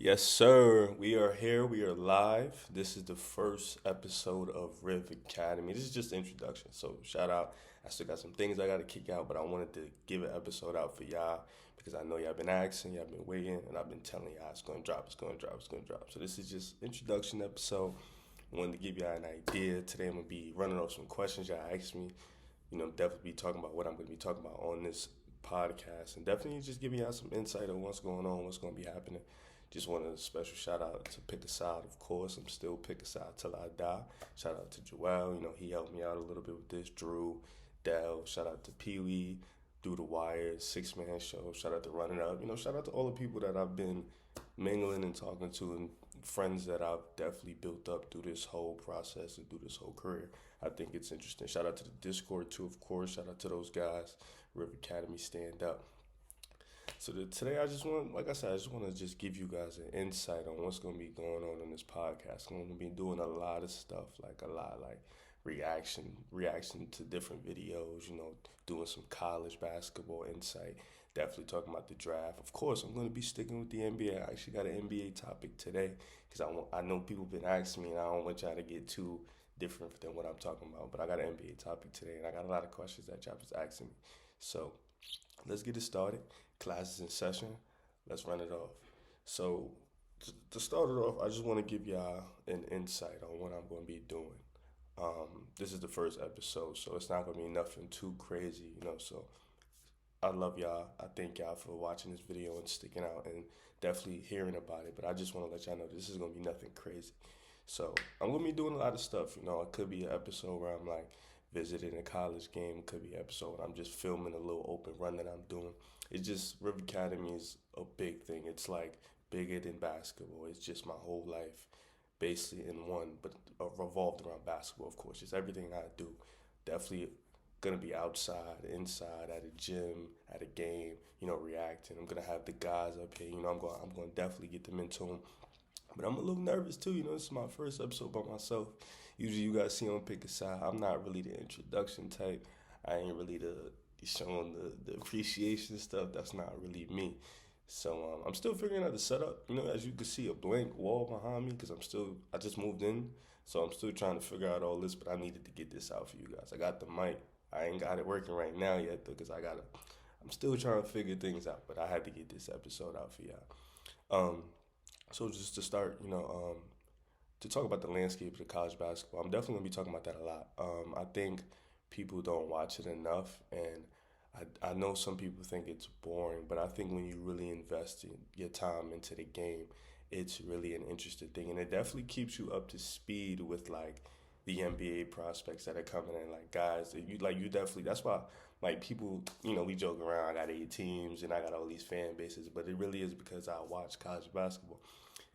Yes, sir. We are here. We are live. This is the first episode of Riv Academy. This is just the introduction. So, shout out. I still got some things I got to kick out, but I wanted to give an episode out for y'all because I know y'all been asking, y'all been waiting, and I've been telling y'all it's going to drop, it's going to drop, it's going to drop. So, this is just introduction episode. I wanted to give y'all an idea. Today, I'm going to be running off some questions y'all asked me. Definitely be talking about what I'm going to be talking about on this podcast and definitely just giving y'all some insight on what's going on, what's going to be happening. Just want a special shout out to Pick a Side, of course. I'm still Pick a Side till I die. Shout out to Joel. He helped me out a little bit with this. Drew, Dell. Shout out to Pee Wee, Through the Wire, Six Man Show. Shout out to Running Up. Shout out to all the people that I've been mingling and talking to and friends that I've definitely built up through this whole process and through this whole career. I think it's interesting. Shout out to the Discord too, of course. Shout out to those guys. Rev Academy, stand up. So today I just want, like I said, I just want to just give you guys an insight on what's going to be going on this podcast. I'm going to be doing a lot of stuff, like a lot, like reaction to different videos. Doing some college basketball insight. Definitely talking about the draft. Of course, I'm going to be sticking with the NBA. I actually got an NBA topic today because I know people have been asking me, and I don't want y'all to get too different than what I'm talking about. But I got an NBA topic today, and I got a lot of questions that y'all was asking me. So let's get it started. Classes in session. Let's run it off. So, to start it off, I just want to give y'all an insight on what I'm going to be doing. This is the first episode, so it's not going to be nothing too crazy. So, I love y'all. I thank y'all for watching this video and sticking out and definitely hearing about it. But I just want to let y'all know this is going to be nothing crazy. So, I'm going to be doing a lot of stuff. It could be an episode where I'm like, visiting a college game. It could be an episode. I'm just filming a little open run that I'm doing. It's just Riv Academy is a big thing. It's like bigger than basketball. It's just my whole life basically in one, but revolved around basketball, of course. Just everything I do. Definitely gonna be outside, inside, at a gym, at a game, reacting. I'm gonna have the guys up here, I'm gonna definitely get them into them. But I'm a little nervous too, this is my first episode by myself. Usually you guys see on Pick a Side, I'm not really the introduction type. I ain't really the showing the appreciation stuff. That's not really me. So I'm still figuring out the setup. As you can see, a blank wall behind me because I just moved in. So I'm still trying to figure out all this, but I needed to get this out for you guys. I got the mic. I ain't got it working right now yet though because I'm still trying to figure things out, but I had to get this episode out for y'all. Um, so just to start, to talk about the landscape of the college basketball, I'm definitely gonna be talking about that a lot. I think people don't watch it enough, and I know some people think it's boring, but I think when you really invest your time into the game, it's really an interesting thing, and it definitely keeps you up to speed with like the NBA prospects that are coming in, like guys that you definitely. That's why like people, we joke around. I got 8 teams and I got all these fan bases, but it really is because I watch college basketball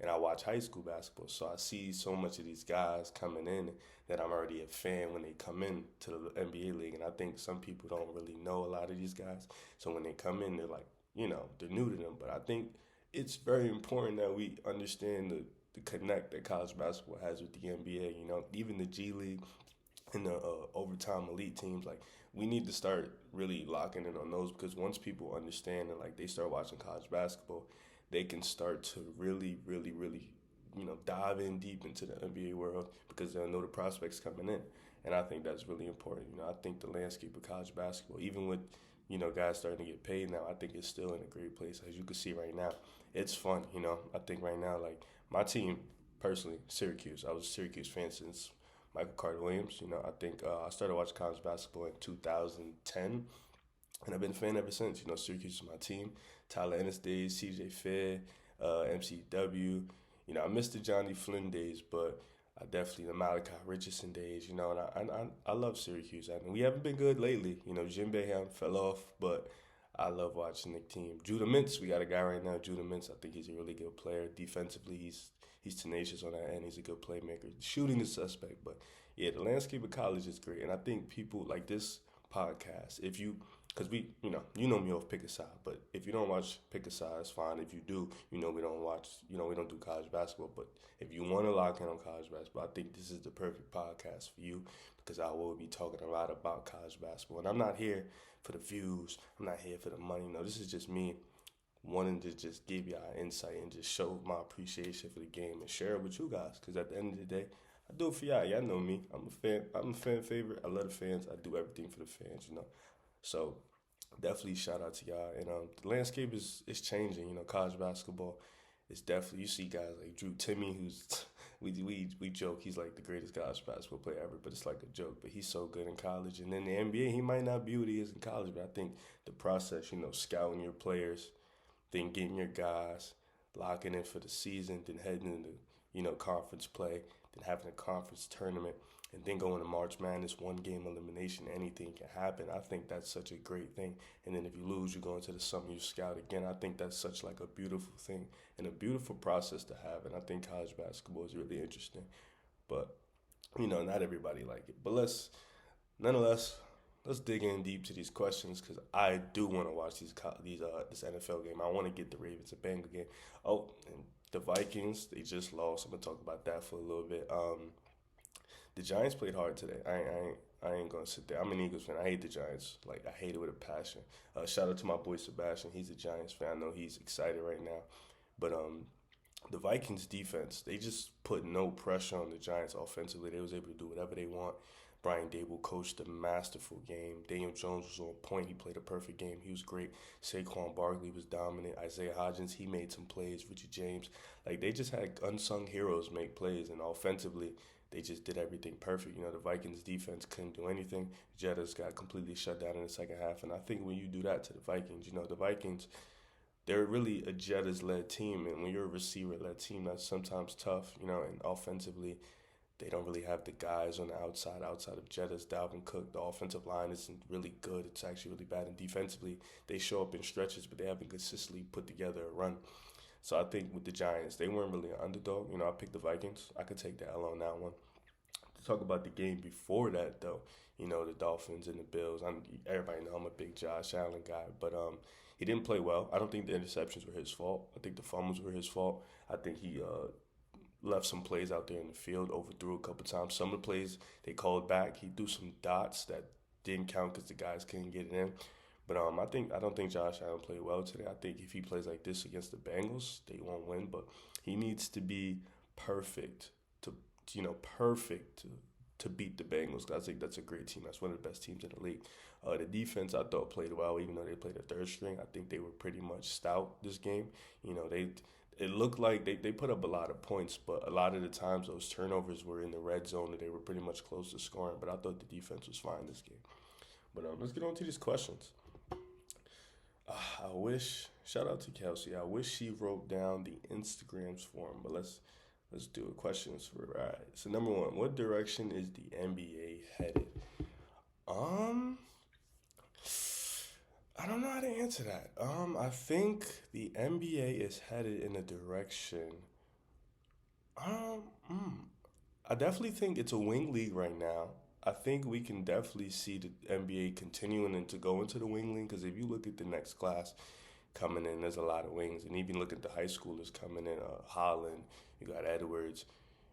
and I watch high school basketball. So I see so much of these guys coming in that I'm already a fan when they come in to the NBA league. And I think some people don't really know a lot of these guys. So when they come in, they're like, they're new to them. But I think it's very important that we understand the connect that college basketball has with the NBA. Even the G League and the overtime elite teams, like we need to start really locking in on those because once people understand and like they start watching college basketball, they can start to really, really, really, dive in deep into the NBA world because they'll know the prospects coming in. And I think that's really important. I think the landscape of college basketball, even with, guys starting to get paid now, I think it's still in a great place. As you can see right now, it's fun. I think right now, like my team, personally, Syracuse, I was a Syracuse fan since Michael Carter Williams. I think I started watching college basketball in 2010 and I've been a fan ever since. Syracuse is my team. Tyler Ennis days, CJ Fair, MCW. I missed the Johnny Flynn days, but I definitely the Malachi Richardson days. And I love Syracuse. I mean, we haven't been good lately. Jim Boeheim fell off, but I love watching the team. Judah Mintz, we got a guy right now, Judah Mintz. I think he's a really good player. Defensively, he's tenacious on that end. He's a good playmaker. Shooting is suspect, but yeah, the landscape of college is great. And I think people like this podcast, if you because you know me off Pick a Side, but if you don't watch Pick a Side, it's fine. If you do, we don't watch, we don't do college basketball. But if you want to lock in on college basketball, I think this is the perfect podcast for you because I will be talking a lot about college basketball. And I'm not here for the views. I'm not here for the money. No, this is just me wanting to just give y'all insight and just show my appreciation for the game and share it with you guys. Because at the end of the day, I do it for y'all. Y'all know me. I'm a fan. I'm a fan favorite. I love the fans. I do everything for the fans. So definitely shout out to y'all. And the landscape is changing. College basketball is definitely, you see guys like Drew Timmy, who's we joke he's like the greatest college basketball player ever, but it's like a joke. But he's so good in college, and then the NBA, he might not be what he is in college, but I think the process, scouting your players, then getting your guys, locking in for the season, then heading into conference play, then having a conference tournament, and then going to March Madness, one game elimination, anything can happen. I think that's such a great thing. And then if you lose, you go into the summer, you scout again. I think that's such like a beautiful thing and a beautiful process to have. And I think college basketball is really interesting. But not everybody like it. But nonetheless, let's dig in deep to these questions because I do want to watch this NFL game. I want to get the Ravens and Bengals game. Oh, and the Vikings, they just lost. I'm gonna talk about that for a little bit. The Giants played hard today. I ain't gonna sit there. I'm an Eagles fan. I hate the Giants. Like, I hate it with a passion. Shout out to my boy Sebastian. He's a Giants fan. I know he's excited right now. But the Vikings defense, they just put no pressure on the Giants offensively. They was able to do whatever they want. Brian Dable coached a masterful game. Daniel Jones was on point. He played a perfect game. He was great. Saquon Barkley was dominant. Isaiah Hodgins, he made some plays. Richie James. Like, they just had unsung heroes make plays. And offensively, they just did everything perfect. The Vikings defense couldn't do anything. Jettas got completely shut down in the second half. And I think when you do that to the Vikings, the Vikings, they're really a Jettas-led team. And when you're a receiver-led team, that's sometimes tough, and offensively, they don't really have the guys on the outside of Jettas, Dalvin Cook. The offensive line isn't really good. It's actually really bad. And defensively, they show up in stretches, but they haven't consistently put together a run. So I think with the Giants, they weren't really an underdog. I picked the Vikings. I could take the L on that one. To talk about the game before that, though, the Dolphins and the Bills. Everybody know I'm a big Josh Allen guy, but he didn't play well. I don't think the interceptions were his fault. I think the fumbles were his fault. I think he left some plays out there in the field, overthrew a couple times. Some of the plays they called back. He threw some dots that didn't count because the guys couldn't get it in. But I don't think Josh Allen played well today. I think if he plays like this against the Bengals, they won't win. But he needs to be perfect to beat the Bengals. I think that's a great team. That's one of the best teams in the league. The defense I thought played well, even though they played a third string. I think they were pretty much stout this game. It looked like they put up a lot of points, but a lot of the times those turnovers were in the red zone and they were pretty much close to scoring. But I thought the defense was fine this game. But let's get on to these questions. Shout out to Kelsey. I wish she wrote down the Instagrams for him, but let's do it. Questions for all right. So number one, what direction is the NBA headed? I don't know how to answer that. I think the NBA is headed in a direction. I definitely think it's a wing league right now. I think we can definitely see the NBA continuing to go into the wing league because if you look at the next class coming in, there's a lot of wings, and even look at the high schoolers coming in. Holland, you got Edwards,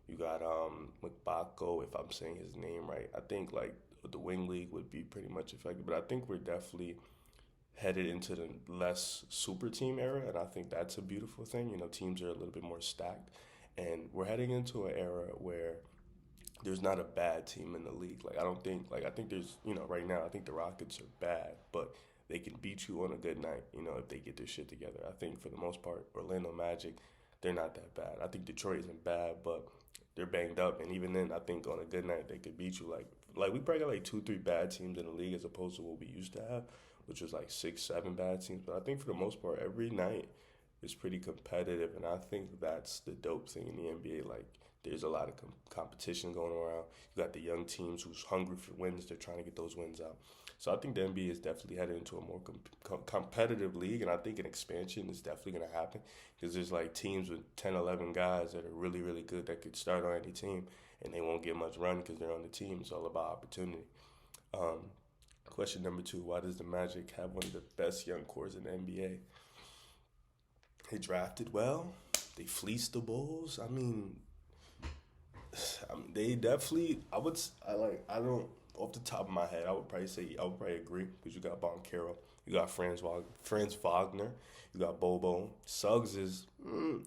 you got Mukbako, if I'm saying his name right. I think like the wing league would be pretty much effective, but I think we're definitely headed into the less super team era, and I think that's a beautiful thing. Teams are a little bit more stacked, and we're heading into an era where there's not a bad team in the league. I think there's, right now, I think the Rockets are bad, but they can beat you on a good night, if they get their shit together. I think for the most part, Orlando Magic, they're not that bad. I think Detroit isn't bad, but they're banged up, and even then, I think on a good night, they could beat you. Like we probably got like 2-3 bad teams in the league as opposed to what we used to have, which was like 6-7 bad teams. But I think for the most part, every night is pretty competitive, and I think that's the dope thing in the NBA. Like, there's a lot of competition going around. You got the young teams who's hungry for wins. They're trying to get those wins out. So I think the NBA is definitely headed into a more competitive league, and I think an expansion is definitely going to happen because there's like teams with 10, 11 guys that are really, really good that could start on any team, and they won't get much run because they're on the team. It's all about opportunity. Question number 2, why does the Magic have one of the best young cores in the NBA? They drafted well. They fleeced the Bulls. I mean, they definitely, off the top of my head, I would probably agree because you got Boncaro. You got Franz Wagner. You got Bobo. Suggs is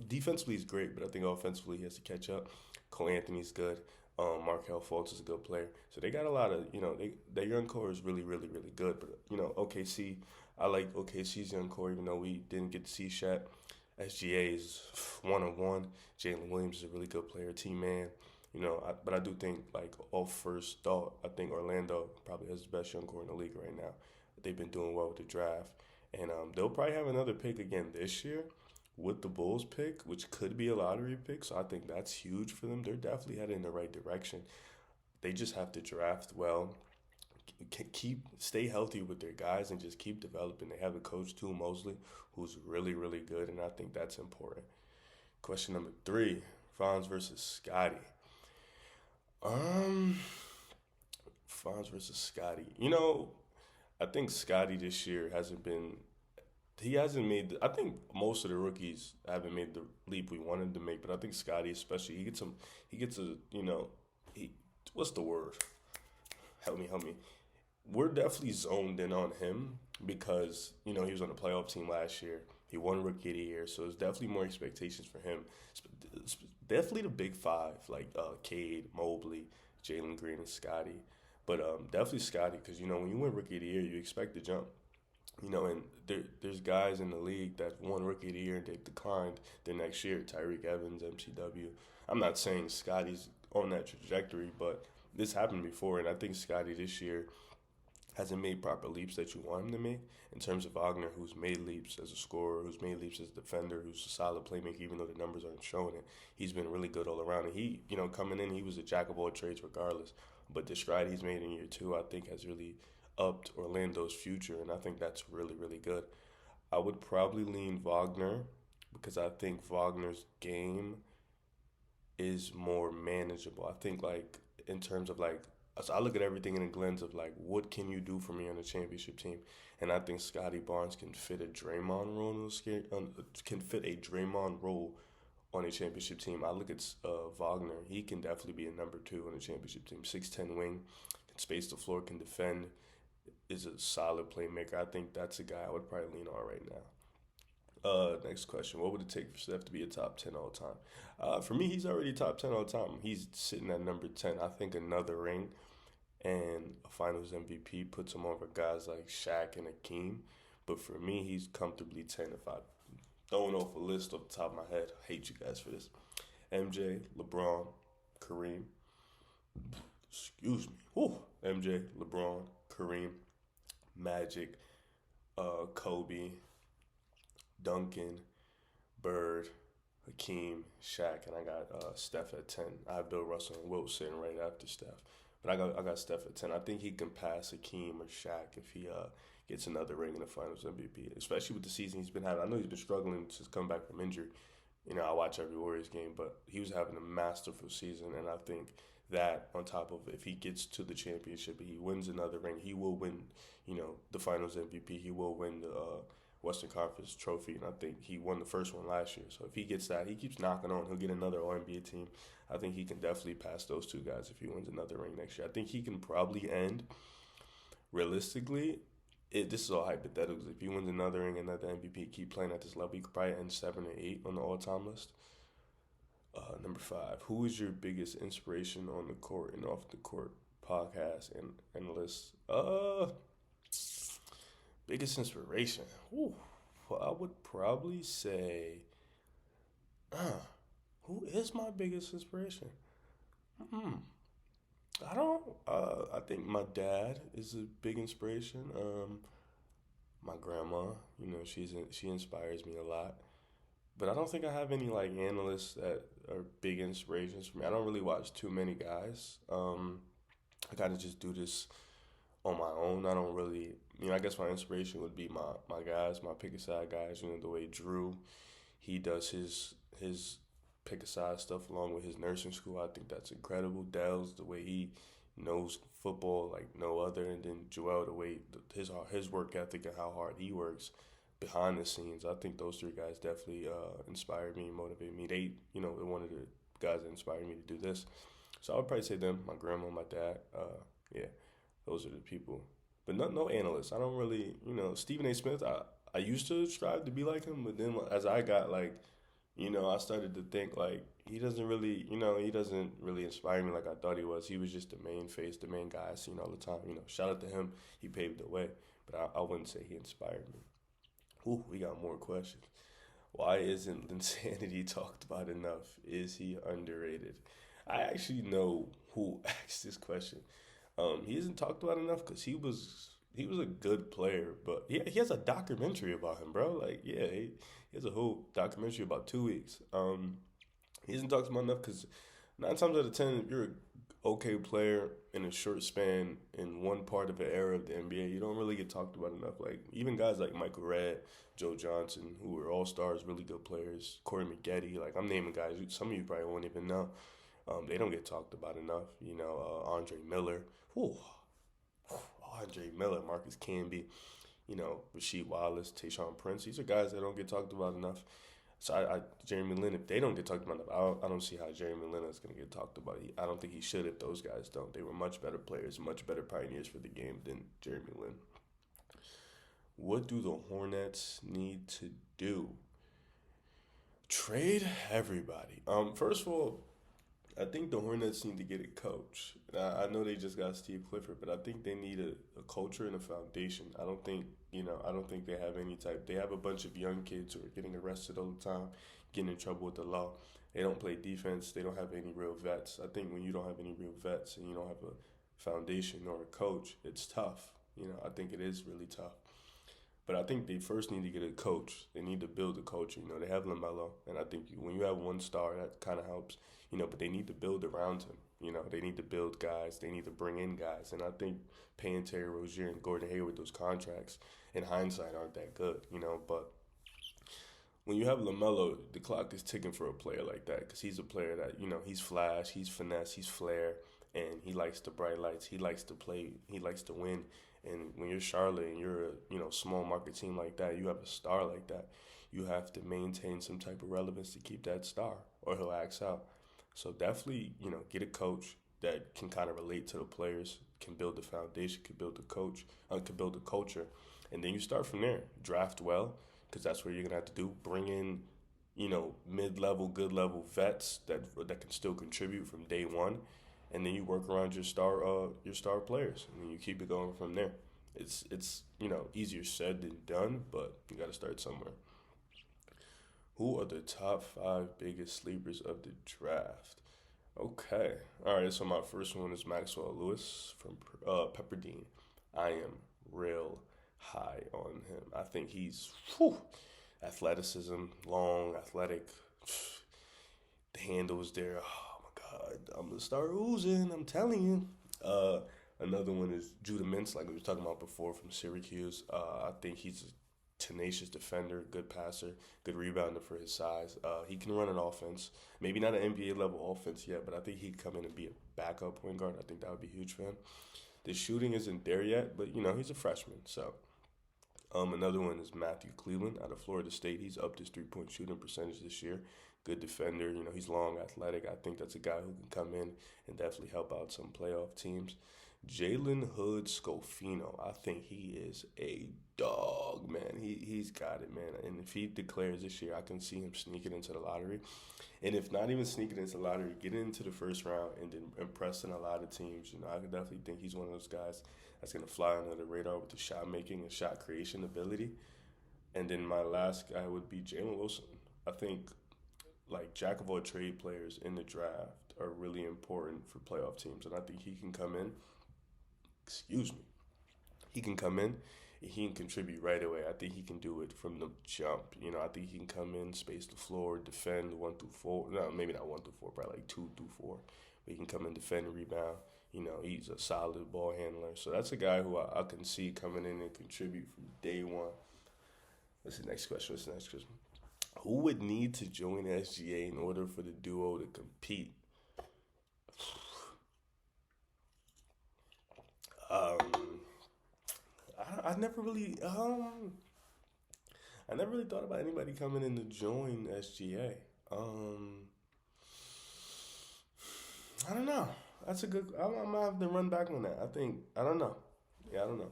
defensively he's great, but I think offensively he has to catch up. Cole Anthony's good. Markel Fultz is a good player. So they got a lot of their young core is really really really good. But OKC, I like OKC's young core even though we didn't get to see Shaq. SGA is 1-on-1. Jalen Williams is a really good player, team man. But I do think like off first thought, I think Orlando probably has the best young core in the league right now. They've been doing well with the draft, and they'll probably have another pick again this year with the Bulls pick, which could be a lottery pick. So I think that's huge for them. They're definitely heading in the right direction. They just have to draft well, stay healthy with their guys, and just keep developing. They have a coach too, Mosley, who's really really good, and I think that's important. Question number 3: Fonz versus Scotty. Um, Fonz versus Scotty. I think Scotty this year hasn't been. He hasn't made. I think most of the rookies haven't made the leap we wanted to make, but I think Scotty, especially, he gets some. He gets a. He. What's the word? Help me, help me. We're definitely zoned in on him because he was on the playoff team last year. He won Rookie of the Year, so there's definitely more expectations for him. Definitely the big five like Cade, Mobley, Jalen Green, and Scotty. But definitely Scotty because when you win Rookie of the Year, you expect to jump. And there's guys in the league that won Rookie of the Year and they've declined the next year. Tyreek Evans, MCW. I'm not saying Scotty's on that trajectory, but this happened before, and I think Scotty this year hasn't made proper leaps that you want him to make in terms of Wagner, who's made leaps as a scorer, who's made leaps as a defender, who's a solid playmaker, even though the numbers aren't showing it. He's been really good all around. And he, coming in, he was a jack of all trades regardless. But the stride he's made in year 2, I think, has really upped Orlando's future, and I think that's really, really good. I would probably lean Wagner because I think Wagner's game is more manageable. I think, like, in terms of, like, so I look at everything in the lens of like, what can you do for me on a championship team? And I think Scotty Barnes can fit a Draymond role. Can fit a Draymond role on a championship team. I look at Wagner. He can definitely be a number 2 on a championship team. 6'10" wing, can space the floor, can defend, is a solid playmaker. I think that's a guy I would probably lean on right now. Next question. What would it take for Steph to be a top 10 all time? For me, he's already top 10 all time. He's sitting at number 10. I think another ring and a finals MVP puts him over guys like Shaq and Hakeem. But for me, he's comfortably 10 if I throwing off a list off the top of my head. I hate you guys for this. MJ, LeBron, Kareem. Excuse me. Whew. MJ, LeBron, Kareem, Magic, Kobe, Duncan, Bird, Hakeem, Shaq, and I got Steph at 10. I have Bill Russell and Wilt sitting right after Steph. But I got Steph at 10. I think he can pass Hakeem or Shaq if he gets another ring in the Finals MVP, especially with the season he's been having. I know he's been struggling to come back from injury. I watch every Warriors game, but he was having a masterful season, and I think that on top of if he gets to the championship, he wins another ring, he will win, the Finals MVP. He will win the Western Conference trophy, and I think he won the first one last year. So if he gets that, he keeps knocking on, he'll get another All-NBA team. I think he can definitely pass those two guys if he wins another ring next year. I think he can probably end, realistically, this is all hypotheticals. If he wins another ring, another MVP, keep playing at this level, he could probably end 7 or 8 on the all-time list. Number 5, who is your biggest inspiration on the court and off the court podcast and list? Biggest inspiration. Ooh, well, I would probably say, who is my biggest inspiration? I don't. I think my dad is a big inspiration. My grandma, she inspires me a lot. But I don't think I have any like analysts that are big inspirations for me. I don't really watch too many guys. I kind of just do this on my own. I don't really, I guess my inspiration would be my guys, my pick a side guys. The way Drew, he does his pick a side stuff along with his nursing school. I think that's incredible. Dell's the way he knows football like no other, and then Joel the way his work ethic and how hard he works behind the scenes. I think those 3 guys definitely inspired me, motivated me. They're one of the guys that inspired me to do this. So I would probably say them, my grandma, my dad. Yeah, those are the people but no analyst. I don't really, Stephen A. Smith. I used to strive to be like him, but then as I got like, I started to think like he doesn't really inspire me like I thought he was. He was just the main face, the main guy I seen all the time. Shout out to him. He paved the way, but I wouldn't say he inspired me. Ooh, we got more questions. Why isn't Linsanity talked about enough? Is he underrated? I actually know who asked this question. He isn't talked about enough because he was a good player, but he has a documentary about him, bro. Like, yeah, he has a whole documentary about 2 weeks. He isn't talked about enough because 9 times out of 10, if you're an okay player in a short span in one part of an era of the NBA, you don't really get talked about enough. Like even guys like Michael Redd, Joe Johnson, who were all stars, really good players. Corey Maggette, like I'm naming guys some of you probably won't even know. They don't get talked about enough. Andre Miller. Whew. Andre Miller, Marcus Camby, Rasheed Wallace, Tayshaun Prince. These are guys that don't get talked about enough. So Jeremy Lin, if they don't get talked about enough, I don't see how Jeremy Lin is going to get talked about. I don't think he should if those guys don't. They were much better players, much better pioneers for the game than Jeremy Lin. What do the Hornets need to do? Trade everybody. First of all, I think the Hornets need to get a coach. I know they just got Steve Clifford, but I think they need a culture and a foundation. I don't think they have any type. They have a bunch of young kids who are getting arrested all the time, getting in trouble with the law. They don't play defense. They don't have any real vets. I think when you don't have any real vets and you don't have a foundation or a coach, it's tough. I think it is really tough. But I think they first need to get a coach. They need to build a culture. They have LaMelo, and I think when you have one star, that kind of helps. But they need to build around him. They need to build guys. They need to bring in guys. And I think paying Terry Rozier and Gordon Hayward those contracts, in hindsight, aren't that good. But when you have LaMelo, the clock is ticking for a player like that because he's a player that, he's flash, he's finesse, he's flair, and he likes the bright lights. He likes to play. He likes to win. And when you're Charlotte and you're a small market team like that, you have a star like that, you have to maintain some type of relevance to keep that star or he'll axe out. So definitely, get a coach that can kind of relate to the players, can build the foundation, can build the coach, can build the culture. And then you start from there. Draft well, because that's what you're going to have to do. Bring in, mid-level, good-level vets that can still contribute from day one. And then you work around your star players, and then you keep it going from there. It's easier said than done, but you got to start somewhere. Who are the top 5 biggest sleepers of the draft? Okay, all right. So my first one is Maxwell Lewis from Pepperdine. I am real high on him. I think he's athleticism, long, athletic. The handle is there. I'm gonna start oozing. I'm telling you. Another one is Judah Mintz, like we were talking about before, from Syracuse. I think he's a tenacious defender, good passer, good rebounder for his size. He can run an offense. Maybe not an NBA level offense yet, but I think he'd come in and be a backup point guard. I think that would be huge for him. The shooting isn't there yet, but he's a freshman. So, another one is Matthew Cleveland out of Florida State. He's upped his 3-point shooting percentage this year. Good defender. He's long, athletic. I think that's a guy who can come in and definitely help out some playoff teams. Jalen Hood Scofino. I think he is a dog, man. He's got it, man. And if he declares this year, I can see him sneaking into the lottery. And if not even sneaking into the lottery, getting into the first round and then impressing a lot of teams. I could definitely think he's one of those guys that's going to fly under the radar with the shot making and shot creation ability. And then my last guy would be Jalen Wilson. I think jack of all trade players in the draft are really important for playoff teams. And I think he can come in. He can come in and he can contribute right away. I think he can do it from the jump. I think he can come in, space the floor, defend 1 through 4. No, maybe not 1 through 4, probably 2 through 4. But he can come in, defend, rebound. He's a solid ball handler. So that's a guy who I can see coming in and contribute from day one. What's the next question? Who would need to join SGA in order for the duo to compete? I never really thought about anybody coming in to join SGA. I don't know. That's a good. I'm gonna have to run back on that. I don't know. Yeah, I don't know.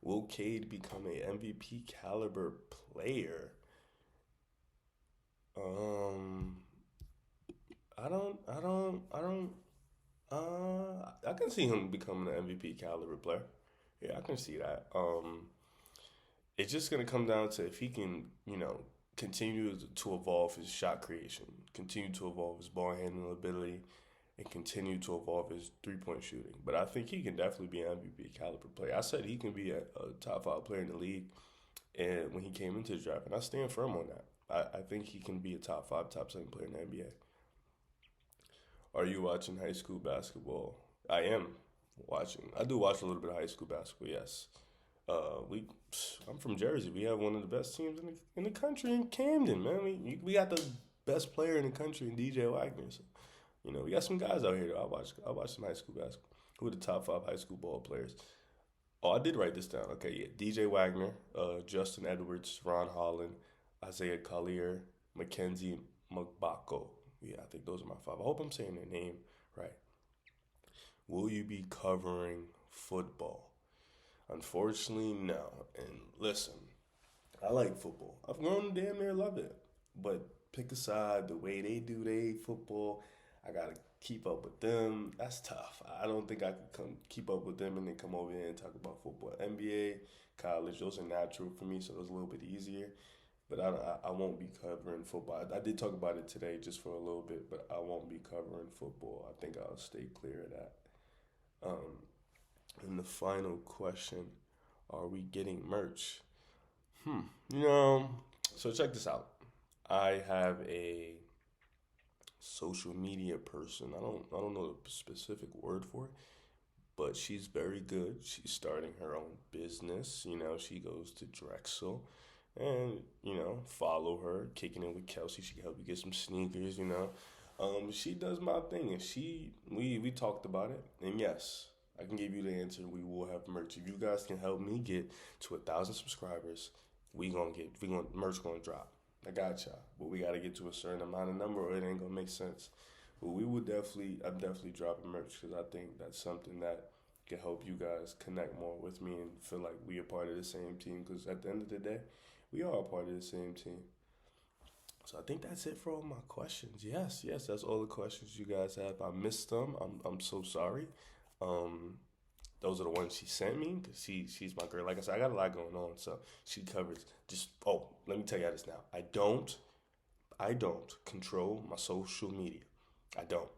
Will Cade become a MVP caliber player? Um, I can see him becoming an MVP caliber player. Yeah, I can see that. It's just gonna come down to if he can, continue to evolve his shot creation, continue to evolve his ball handling ability, and continue to evolve his 3 point shooting. But I think he can definitely be an MVP caliber player. I said he can be a top five player in the league, and when he came into the draft, and I stand firm on that. I think he can be a top five, top seven player in the NBA. Are you watching high school basketball? I am watching. I do watch a little bit of high school basketball. Yes. We, I'm from Jersey. We have one of the best teams in the country in Camden, man. We got the best player in the country in DJ Wagner. So, we got some guys out here. I watch some high school basketball. Who are the top five high school ball players? Oh, I did write this down. Okay, yeah. DJ Wagner, Justin Edwards, Ron Holland, Isaiah Collier, Mackenzie Magbako. Yeah, I think those are my five. I hope I'm saying their name right. Will you be covering football? Unfortunately, no. And listen, I like football. I've grown to damn near love it. But pick aside the way they do their football, I gotta keep up with them. That's tough. I don't think I could come keep up with them and then come over here and talk about football. NBA, college, those are natural for me, so it's a little bit easier. But I won't be covering football. I did talk about it today just for a little bit, but I won't be covering football. I think I'll stay clear of that. Um, and the final question, are we getting merch? Hmm. You know, so check this out. I have a social media person. I don't know the specific word for it, but she's very good. She's starting her own business. She goes to Drexel. And, follow her, kicking it with Kelsey. She can help you get some sneakers. She does my thing, and we talked about it. And yes, I can give you the answer. We will have merch. If you guys can help me get to 1,000 subscribers, merch gonna drop. I got y'all, but we gotta get to a certain amount of number, or it ain't gonna make sense. But I'm definitely dropping merch because I think that's something that can help you guys connect more with me and feel like we are part of the same team. Because at the end of the day, we are a part of the same team. So I think that's it for all my questions. Yes, that's all the questions you guys have. I missed them. I'm so sorry. Um, those are the ones she sent me because she's my girl. Like I said, I got a lot going on, so she covers. Let me tell you this now. I don't control my social media. I don't.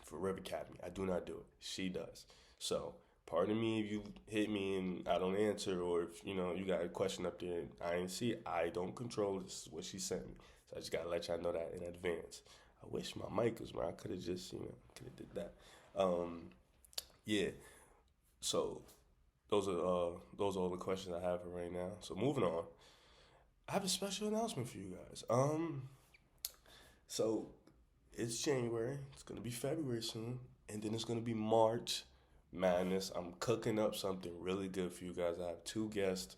For Rev Academy, I do not do it. She does. So pardon me if you hit me and I don't answer, or if you got a question up there and I ain't see it. I don't control. This is what she sent me, so I just gotta let y'all know that in advance. I wish my mic was where I could have just could have did that. Yeah. So those are all the questions I have for right now. So moving on, I have a special announcement for you guys. So it's January. It's gonna be February soon, and then it's gonna be March Madness. I'm cooking up something really good for you guys. I have two guests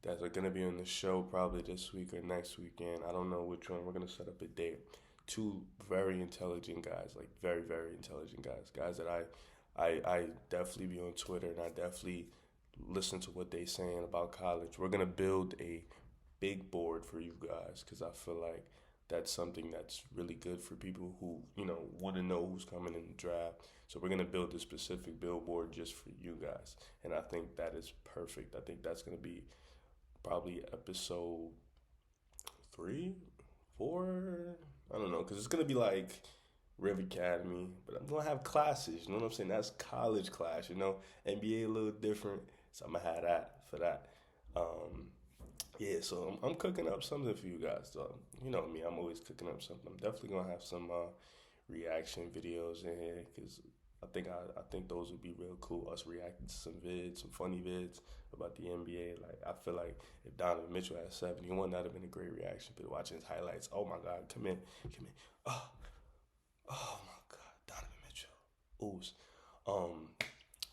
that are gonna be on the show probably this week or next weekend. I don't know which one. We're gonna set up a date. Two very intelligent guys, like very, very intelligent guys. Guys that I definitely be on Twitter and I definitely listen to what they saying about college. We're gonna build a big board for you guys because I feel like that's something that's really good for people who want to know who's coming in the draft. So we're gonna build a specific billboard just for you guys, and I think that is perfect. I think that's gonna be probably episode 3, 4. I don't know, because it's gonna be like Riv Academy, but I'm gonna have classes. You know what I'm saying? That's college class. NBA a little different, so I'm gonna have that for that. Yeah, so I'm cooking up something for you guys. So, you know me, I'm always cooking up something. I'm definitely gonna have some reaction videos in here because I think those would be real cool. Us reacting to some vids, some funny vids about the NBA. Like I feel like if Donovan Mitchell had 71, that'd have been a great reaction. But watching his highlights, oh my God, come in. Oh, oh my God, Donovan Mitchell. Oops.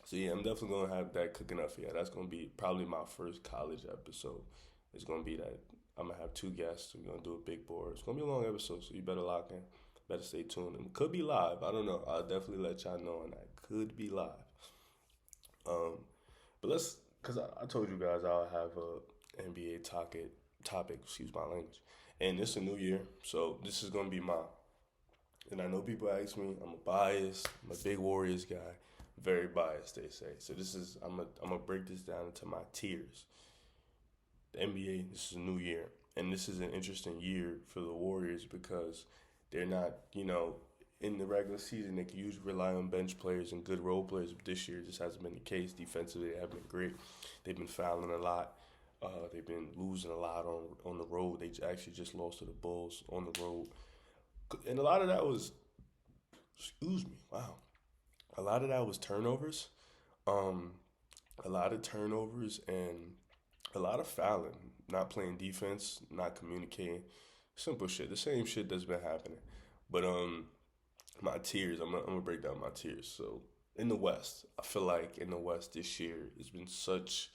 So yeah, I'm definitely gonna have that cooking up for you. That's gonna be probably my first college episode. It's gonna be that I'm gonna have two guests. We're gonna do a big board. It's gonna be a long episode, so you better lock in. Better stay tuned. It could be live. I don't know. I'll definitely let y'all know, and that could be live. But let's because I told you guys I'll have a NBA topic. Excuse my language. And it's a new year, so this is gonna be mine. And I know people ask me, I'm a biased, I'm a big Warriors guy, very biased. They say so. I'm gonna break this down into my tiers. The NBA, this is a new year, and this is an interesting year for the Warriors because they're not, in the regular season they can usually rely on bench players and good role players, but this year just hasn't been the case. Defensively, they haven't been great. They've been fouling a lot. They've been losing a lot on the road. They actually just lost to the Bulls on the road, and a lot of that was, excuse me, wow, a lot of that was turnovers. Um, a lot of turnovers and a lot of fouling, not playing defense, not communicating, simple shit. The same shit that's been happening. But my tiers, I'm gonna break down my tiers. So in the West, I feel like in the West this year, there's been such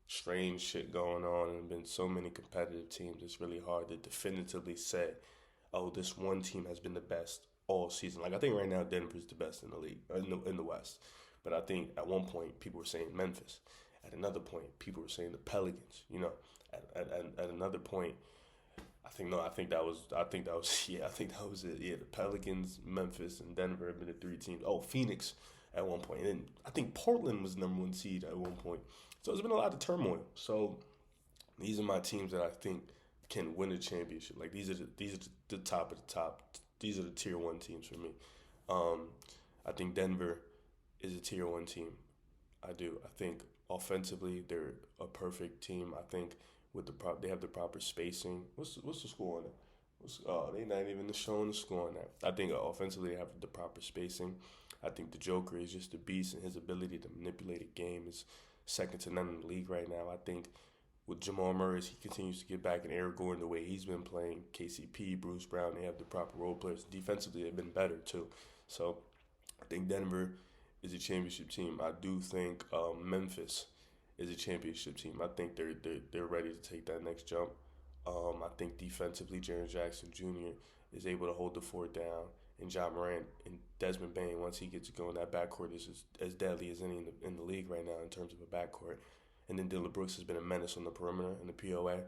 strange shit going on and been so many competitive teams. It's really hard to definitively say, oh, this one team has been the best all season. Like I think right now Denver's the best in the league in the West. But I think at one point people were saying Memphis. At another point, people were saying the Pelicans. At another point, I think that was it. Yeah, the Pelicans, Memphis, and Denver have been the three teams. Oh, Phoenix at one point, and then I think Portland was number one seed at one point. So there's been a lot of turmoil. So these are my teams that I think can win a championship. Like these are the top of the top. These are the tier one teams for me. Um, I think Denver is a tier one team. I do. I think offensively they're a perfect team. I think with they have the proper spacing. What's the score on it? They not even showing the score on that. I think offensively they have the proper spacing. I think the Joker is just a beast, and his ability to manipulate a game is second to none in the league right now. I think with Jamal Murray, as he continues to get back, and Eric Gordon the way he's been playing, KCP, Bruce Brown, they have the proper role players. Defensively, they've been better too. So I think Denver is a championship team. I do think Memphis is a championship team. I think they're ready to take that next jump. I think defensively, Jaren Jackson Jr. is able to hold the fort down, and John Morant and Desmond Bain, once he gets going, that backcourt is as deadly as any in the league right now in terms of a backcourt. And then Dylan Brooks has been a menace on the perimeter in the POA.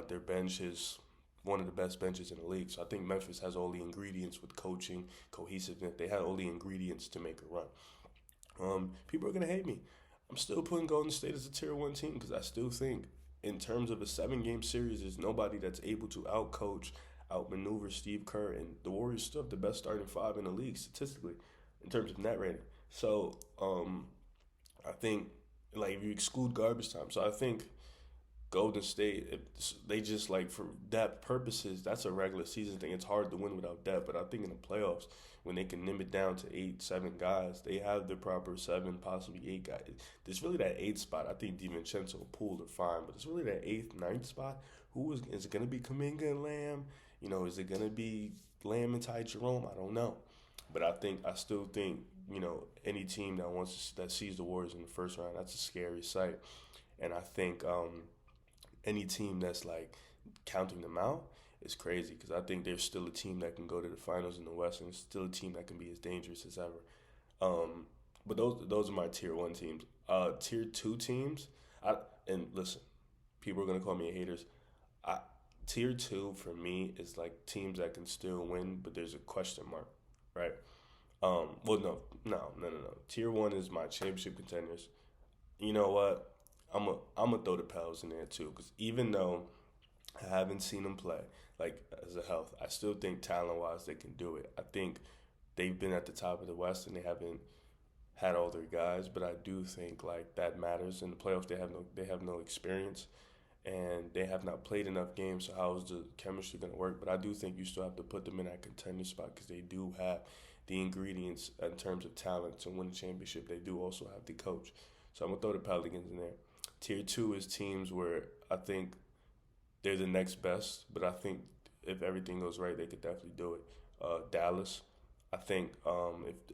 Their bench is one of the best benches in the league. So I think Memphis has all the ingredients with coaching, cohesiveness. They have all the ingredients to make a run. People are gonna hate me. I'm still putting Golden State as a tier one team because I still think, in terms of a 7 game series, there's nobody that's able to outcoach, outmaneuver Steve Kerr, and the Warriors still have the best starting five in the league statistically, in terms of net rating. So I think, like, if you exclude garbage time, so I think Golden State, if they just, like, for depth purposes, that's a regular season thing. It's hard to win without depth, but I think in the playoffs, when they can limit it down to 8, 7 guys, they have the proper 7, possibly 8 guys. There's really that 8 spot. I think DiVincenzo and Poole are fine, but it's really that eighth, ninth spot. Is it going to be Kuminga and Lamb? Is it going to be Lamb and Ty Jerome? I don't know, but I still think, any team that sees the Warriors in the first round, that's a scary sight, and I think any team that's like counting them out is crazy because I think there's still a team that can go to the finals in the West, and it's still a team that can be as dangerous as ever. But those are my tier one teams. Tier two teams, and listen, people are gonna call me haters. I, tier two for me is like teams that can still win, but there's a question mark, right? Well, no. Tier one is my championship contenders. You know what? I'm gonna throw the Pels in there too, because even though I haven't seen them play like as a health, I still think talent wise they can do it. I think they've been at the top of the West and they haven't had all their guys, but I do think like that matters in the playoffs. They have no experience and they have not played enough games. So how is the chemistry going to work? But I do think you still have to put them in that contender spot because they do have the ingredients in terms of talent to win a championship. They do also have the coach. So I'm gonna throw the Pelicans in there. Tier two is teams where I think they're the next best, but I think if everything goes right, they could definitely do it. Dallas, I think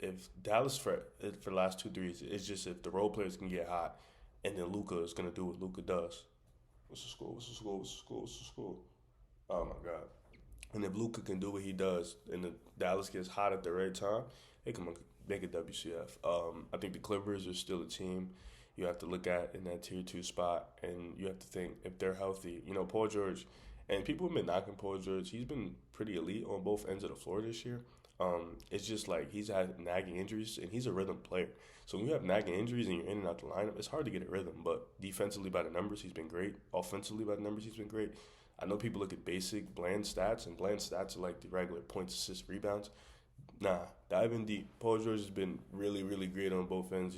if Dallas for the last 2 3 years, it's just if the role players can get hot, and then Luka is gonna do what Luka does. What's the score? What's the score? What's the score? What's the score? Oh my God! And if Luka can do what he does, and the Dallas gets hot at the right time, they can make a WCF. I think the Clippers are still a team. you have to look at in that tier two spot, and you have to think if they're healthy. Paul George, and people have been knocking Paul George. He's been pretty elite on both ends of the floor this year. It's just like he's had nagging injuries, and he's a rhythm player. So when you have nagging injuries and you're in and out the lineup, it's hard to get a rhythm. But defensively by the numbers, he's been great. Offensively by the numbers, he's been great. I know people look at basic bland stats, and bland stats are like the regular points, assists, rebounds. Nah, diving deep. Paul George has been really, really great on both ends.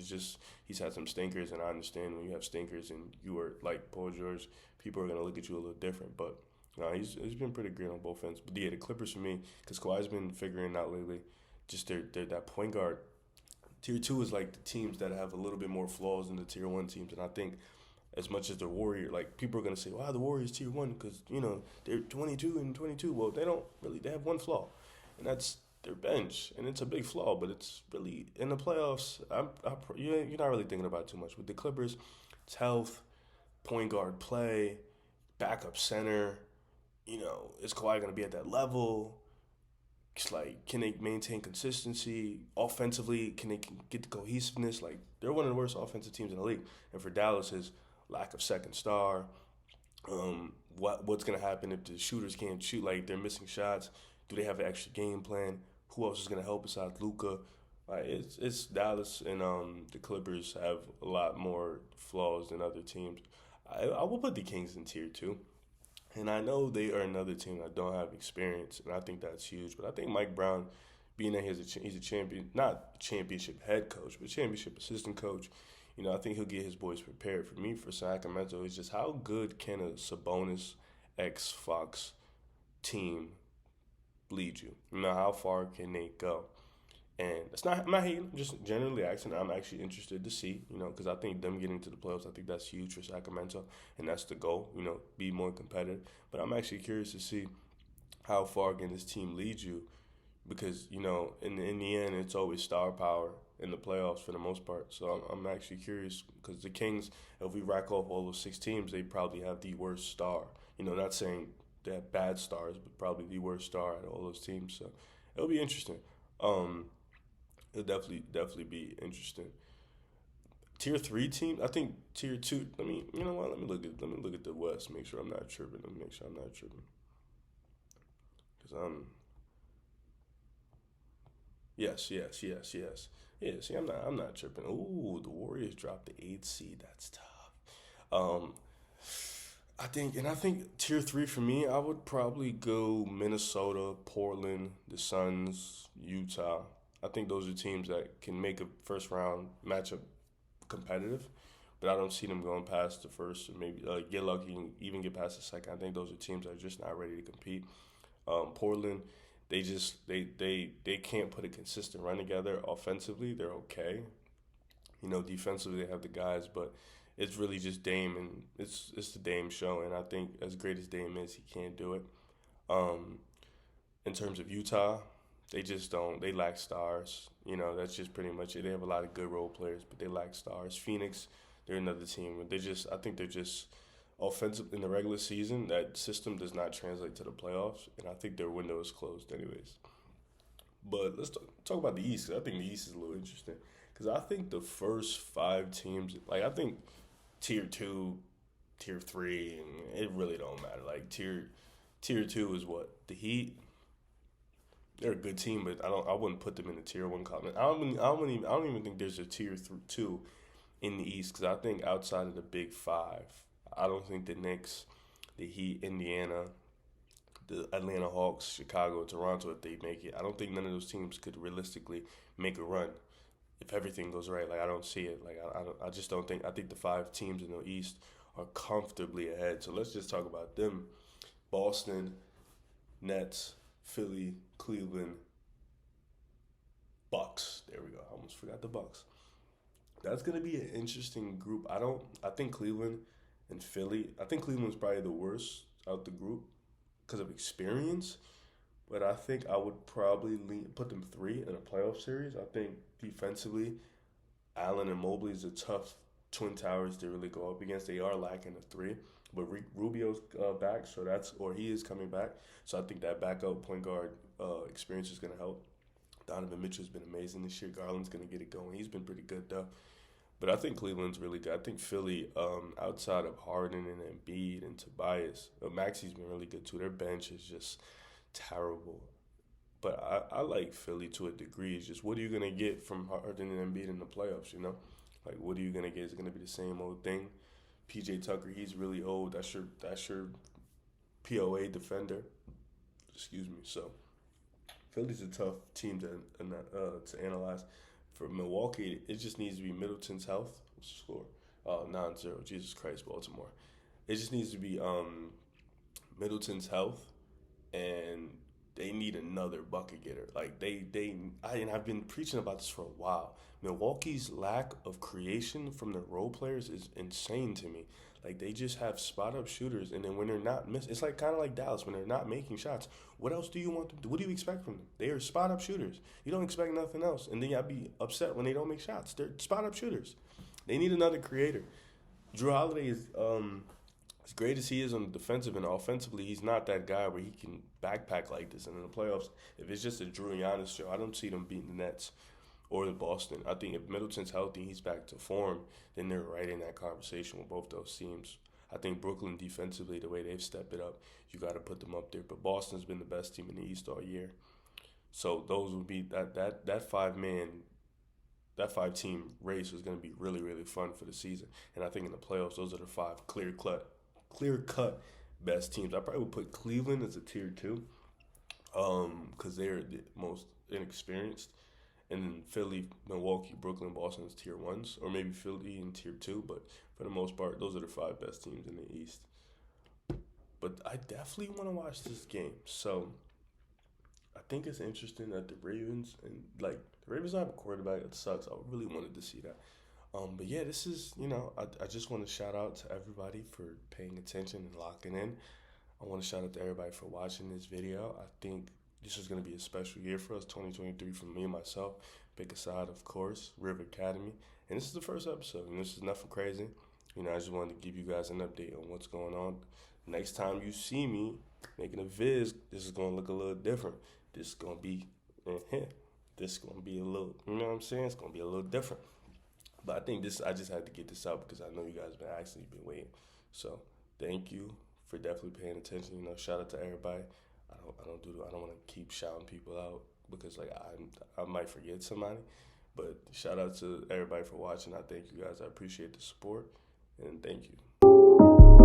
He's had some stinkers, and I understand when you have stinkers and you are like Paul George, people are gonna look at you a little different. But no, he's been pretty great on both ends. But yeah, the Clippers for me, because Kawhi's been figuring out lately, just they're that point guard. Tier two is like the teams that have a little bit more flaws than the tier one teams, and I think as much as the Warrior, like people are gonna say, "Wow, the Warriors tier one," because they're 22 and 22. Well, they don't really. They have one flaw, and that's their bench, and it's a big flaw. But it's really in the playoffs. You're not really thinking about it too much with the Clippers. It's health, point guard play, backup center. Is Kawhi gonna be at that level? It's like, can they maintain consistency offensively? Can they get the cohesiveness? Like, they're one of the worst offensive teams in the league. And for Dallas, is lack of second star. What's gonna happen if the shooters can't shoot? Like, they're missing shots. Do they have an extra game plan? Who else is gonna help besides Luka? Like, it's Dallas, and the Clippers have a lot more flaws than other teams. I will put the Kings in tier two. And I know they are another team that don't have experience, and I think that's huge. But I think Mike Brown, being that he's a champion, not championship head coach, but championship assistant coach, I think he'll get his boys prepared. For me, for Sacramento, it's just how good can a Sabonis X Fox team lead you? How far can they go? And I'm not hating, I'm just generally asking. I'm actually interested to see, because I think them getting to the playoffs, I think that's huge for Sacramento, and that's the goal, be more competitive. But I'm actually curious to see how far can this team lead you, because, in the end, it's always star power in the playoffs for the most part. So I'm actually curious, because the Kings, if we rack off all those 6 teams, they probably have the worst star. Not saying they have bad stars, but probably the worst star out of all those teams. So it'll be interesting. It'll definitely be interesting. Tier three team, I think tier two. You know what? Let me look at the West. Make sure I'm not tripping. Let me make sure I'm not tripping. Cause yes. Yeah, see, I'm not tripping. Ooh, the Warriors dropped the 8th seed. That's tough. Um, I think tier three for me, I would probably go Minnesota, Portland, the Suns, Utah. I think those are teams that can make a first round matchup competitive, but I don't see them going past the first, or maybe get lucky and even get past the second. I think those are teams that are just not ready to compete. Portland, they can't put a consistent run together. Offensively, they're okay. Defensively they have the guys, but it's really just Dame, and it's the Dame show. And I think as great as Dame is, he can't do it. Um, in terms of Utah, they just don't. They lack stars. That's just pretty much it. They have a lot of good role players, but they lack stars. Phoenix, they're another team. I think they're just offensive in the regular season. That system does not translate to the playoffs, and I think their window is closed anyways. But let's talk about the East, 'cause I think the East is a little interesting. Because I think the first 5 teams, like I think tier two, tier three, and it really don't matter. Like tier two is what the Heat. They're a good team, but I wouldn't put them in the tier one column. I don't even think there's a two in the East, because I think outside of the Big Five, I don't think the Knicks, the Heat, Indiana, the Atlanta Hawks, Chicago, Toronto, if they make it, I don't think none of those teams could realistically make a run if everything goes right. Like, I don't see it. Like, I just don't think. I think the 5 teams in the East are comfortably ahead. So let's just talk about them: Boston, Nets, Philly, Cleveland, Bucks. There we go. I almost forgot the Bucks. That's gonna be an interesting group. I think Cleveland and Philly. I think Cleveland's probably the worst out the group because of experience. But I think I would probably put them 3 in a playoff series. I think defensively, Allen and Mobley is a tough twin towers to really go up against. They are lacking a 3, but Rubio's back, or he is coming back. So I think that backup point guard experience is going to help. Donovan Mitchell's been amazing this year. Garland's going to get it going. He's been pretty good though. But I think Cleveland's really good. I think Philly, outside of Harden and Embiid and Tobias, Maxi's been really good too. Their bench is just terrible. But I like Philly to a degree. It's just what are you gonna get from Harden and Embiid in the playoffs? Like what are you gonna get? Is it gonna be the same old thing? PJ Tucker, he's really old. That's your POA defender. Excuse me. So Philly's a tough team to analyze. For Milwaukee, it just needs to be Middleton's health. What's the score? 9-0. Jesus Christ, Baltimore. It just needs to be Middleton's health, and they need another bucket getter. Like and I've been preaching about this for a while. Milwaukee's lack of creation from their role players is insane to me. Like they just have spot up shooters, and then when they're not it's like kind of like Dallas when they're not making shots. What else do you want them to do? What do you expect from them? They are spot up shooters. You don't expect nothing else, and then I'd be upset when they don't make shots. They're spot up shooters. They need another creator. Drew Holiday is as great as he is on the defensive and offensively, he's not that guy where he can backpack like this. And in the playoffs, if it's just a Drew and Giannis show, I don't see them beating the Nets or the Boston. I think if Middleton's healthy, he's back to form, then they're right in that conversation with both those teams. I think Brooklyn defensively, the way they've stepped it up, you got to put them up there. But Boston's been the best team in the East all year. So those would be that 5-team race was going to be really, really fun for the season. And I think in the playoffs, those are the 5 clear-cut best teams. I probably would put Cleveland as a tier 2 because they're the most inexperienced. And then Philly, Milwaukee, Brooklyn, Boston is tier 1s, or maybe Philly in tier 2. But for the most part, those are the 5 best teams in the East. But I definitely want to watch this game. So I think it's interesting that the Ravens the Ravens don't have a quarterback. That sucks. I really wanted to see that. But yeah, this is, I just want to shout out to everybody for paying attention and locking in. I want to shout out to everybody for watching this video. I think this is going to be a special year for us, 2023, for me and myself. Pick a side, of course, Riv Academy. And this is the first episode, and this is nothing crazy. I just wanted to give you guys an update on what's going on. Next time you see me making a viz, this is going to look a little different. This is going to be, this is going to be a little, you know what I'm saying? It's going to be a little different. But I think I just had to get this out because I know you guys been waiting. So thank you for definitely paying attention. Shout out to everybody. I don't want to keep shouting people out because I might forget somebody. But shout out to everybody for watching. I thank you guys. I appreciate the support, and thank you.